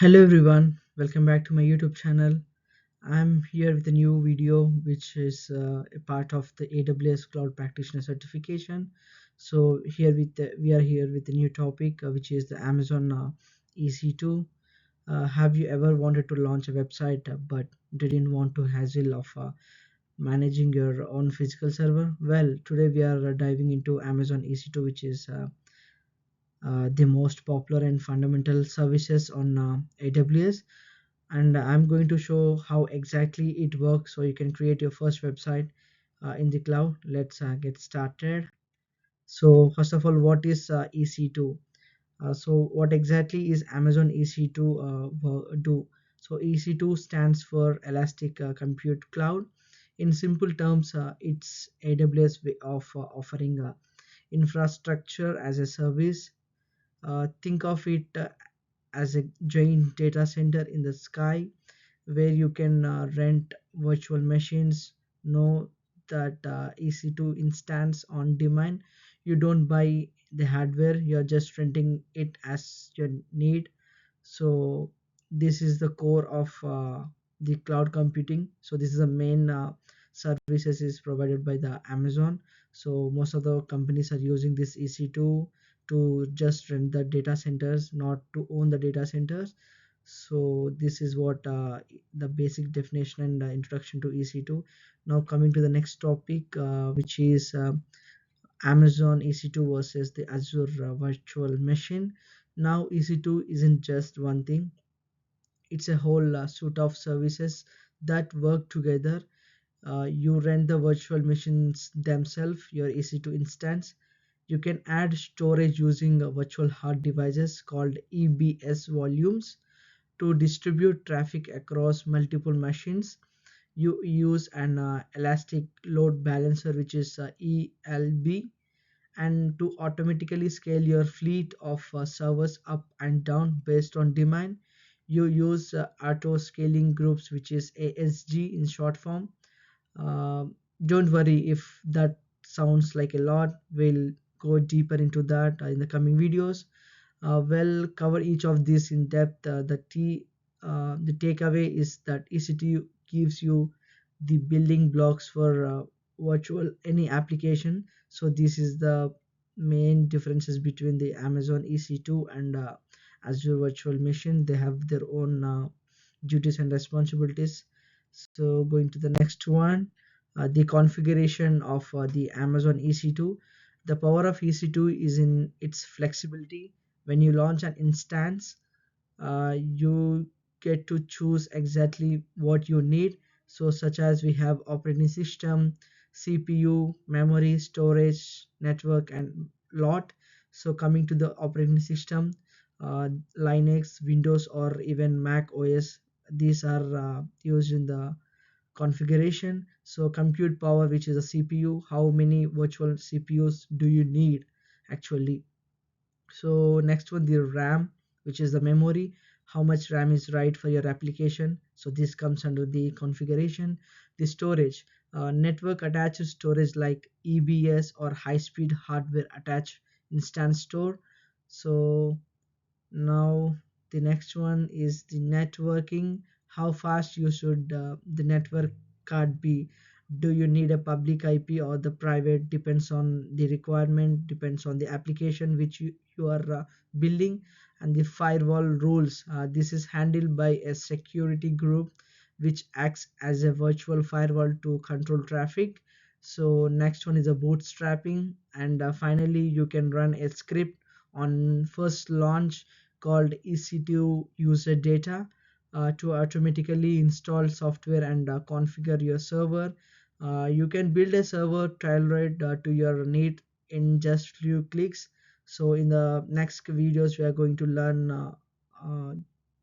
Hello everyone, welcome back to my YouTube channel. I'm here with a new video which is a part of the AWS Cloud Practitioner certification. So we are here with a new topic which is the Amazon EC2. Have you ever wanted to launch a website but didn't want to hassle of managing your own physical server? Well, today we are diving into Amazon EC2, which is the most popular and fundamental services on AWS, and I'm going to show how exactly it works so you can create your first website in the cloud. Let's get started. So first of all, what is EC2? So what exactly is Amazon EC2 do? So EC2 stands for Elastic Compute Cloud. In simple terms, it's AWS way of offering infrastructure as a service. Think of it as a giant data center in the sky where you can rent virtual machines. Know that EC2 instance on demand. You don't buy the hardware, you're just renting it as you need. So this is the core of the cloud computing. So this is the main services is provided by the Amazon. So most of the companies are using this EC2 to just rent the data centers, not to own the data centers. So this is what the basic definition and introduction to EC2. Now coming to the next topic, which is Amazon EC2 versus the Azure virtual machine. Now EC2 isn't just one thing, it's a whole suite of services that work together. You rent the virtual machines themselves, your EC2 instance. You can add storage using virtual hard devices called EBS volumes to distribute traffic across multiple machines. You use an elastic load balancer, which is ELB, and to automatically scale your fleet of servers up and down based on demand. You use auto scaling groups, which is ASG in short form. uh, don't worry if that sounds like a lot, we'll go deeper into that in the coming videos. We'll cover each of these in depth. The takeaway is that EC2 gives you the building blocks for virtual any application. So this is the main differences between the Amazon EC2 and Azure virtual machine. They have their own duties and responsibilities. So going to the next one, the configuration of the Amazon EC2. The power of EC2 is in its flexibility. When you launch an instance, you get to choose exactly what you need. So such as we have operating system, CPU, memory, storage, network, and lot. So coming to the operating system, uh, Linux, Windows, or even Mac OS, these are used in the configuration. So compute power, which is a CPU, how many virtual CPUs do you need actually. So next one, the RAM, which is the memory, how much RAM is right for your application. So this comes under the configuration. The storage, network attached storage like EBS or high speed hardware attached instance store. So now the next one is the networking, how fast you should the network card be. Do you need a public IP or the private? Depends on the requirement, depends on the application which you are building. And the firewall rules, this is handled by a security group which acts as a virtual firewall to control traffic. So next one is a bootstrapping, and finally you can run a script on first launch called EC2 user data to automatically install software and configure your server. You can build a server tailored to your need in just few clicks. So in the next videos we are going to learn uh,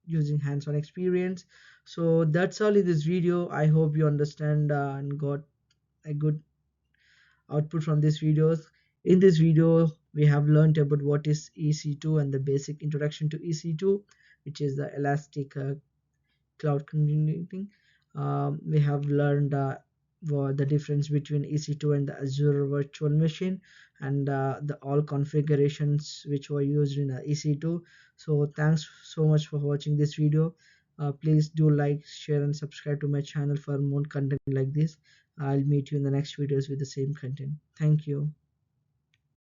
using hands-on experience. So that's all in this video. I hope you understand and got a good output from these videos. In this video, we have learned about what is EC2 and the basic introduction to EC2, which is the Elastic cloud computing. We have learned the difference between EC2 and the Azure virtual machine, and the all configurations which were used in EC2. So thanks so much for watching this video. Please do like, share, and subscribe to my channel for more content like this. I'll meet you in the next videos with the same content. Thank you.